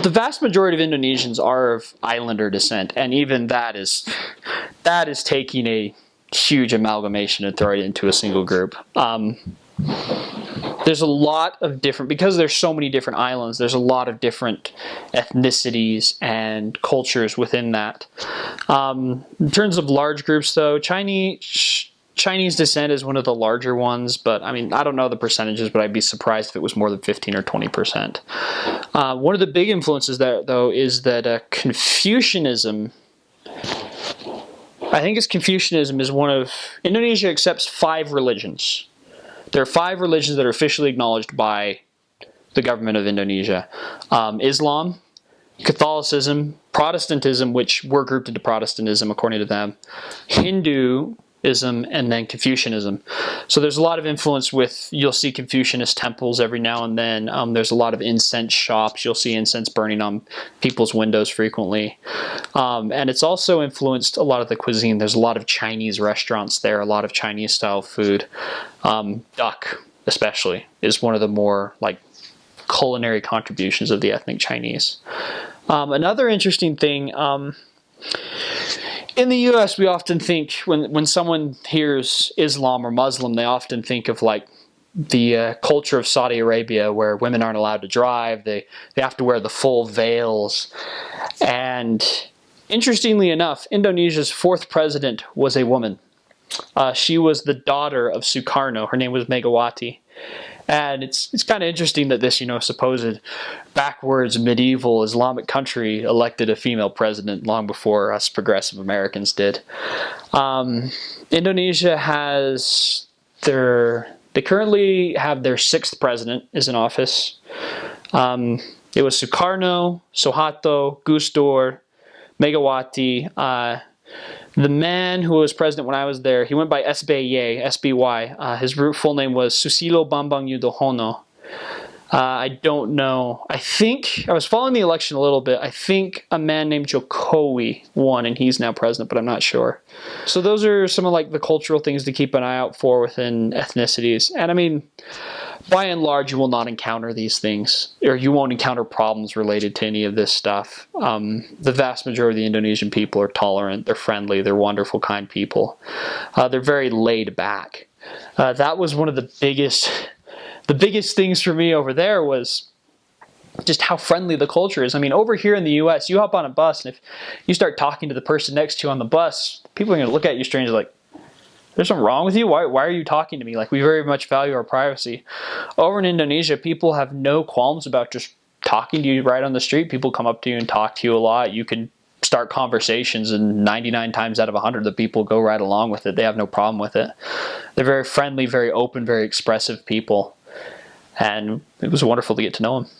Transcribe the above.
the vast majority of Indonesians are of islander descent, and even that is taking a huge amalgamation and throwing it into a single group. There's a lot of different, because there's so many different islands, there's a lot of different ethnicities and cultures within that. In terms of large groups, though, Chinese descent is one of the larger ones, but I mean, I don't know the percentages, but I'd be surprised if it was more than 15 or 20%. One of the big influences there, though, is that Confucianism, I think Confucianism is one of, Indonesia accepts 5 religions. There are 5 religions that are officially acknowledged by the government of Indonesia. Islam, Catholicism, Protestantism, which were grouped into Protestantism according to them, Hinduism, and then Confucianism. So there's a lot of influence with, you'll see Confucianist temples every now and then. There's a lot of incense shops. You'll see incense burning on people's windows frequently. And it's also influenced a lot of the cuisine. There's a lot of Chinese restaurants there, a lot of Chinese style food. Duck, especially, is one of the more like culinary contributions of the ethnic Chinese. Another interesting thing, in the U.S., we often think, when someone hears Islam or Muslim, they often think of like the culture of Saudi Arabia, where women aren't allowed to drive, they have to wear the full veils. And interestingly enough, Indonesia's 4th president was a woman. She was the daughter of Sukarno. Her name was Megawati. And it's kind of interesting that this, supposed backwards medieval Islamic country elected a female president long before us progressive Americans did. Indonesia has they currently have their 6th president is in office. It was Sukarno, Suharto, Gus Dur, Megawati. The man who was president when I was there, he went by SBY. His full name was Susilo Bambang Yudhoyono. I don't know. I think, I was following the election a little bit. I think a man named Jokowi won, and he's now president, but I'm not sure. So those are some of like the cultural things to keep an eye out for within ethnicities. And I mean, by and large, you will not encounter these things, or you won't encounter problems related to any of this stuff. The vast majority of the Indonesian people are tolerant, they're friendly, they're wonderful, kind people. They're very laid back. That was one of the biggest things for me over there was just how friendly the culture is. I mean, over here in the U.S., you hop on a bus, and if you start talking to the person next to you on the bus, people are going to look at you strangely like, there's something wrong with you? Why are you talking to me? Like, we very much value our privacy. Over in Indonesia, people have no qualms about just talking to you right on the street. People come up to you and talk to you a lot. You can start conversations, and 99 times out of 100, the people go right along with it. They have no problem with it. They're very friendly, very open, very expressive people. And it was wonderful to get to know them.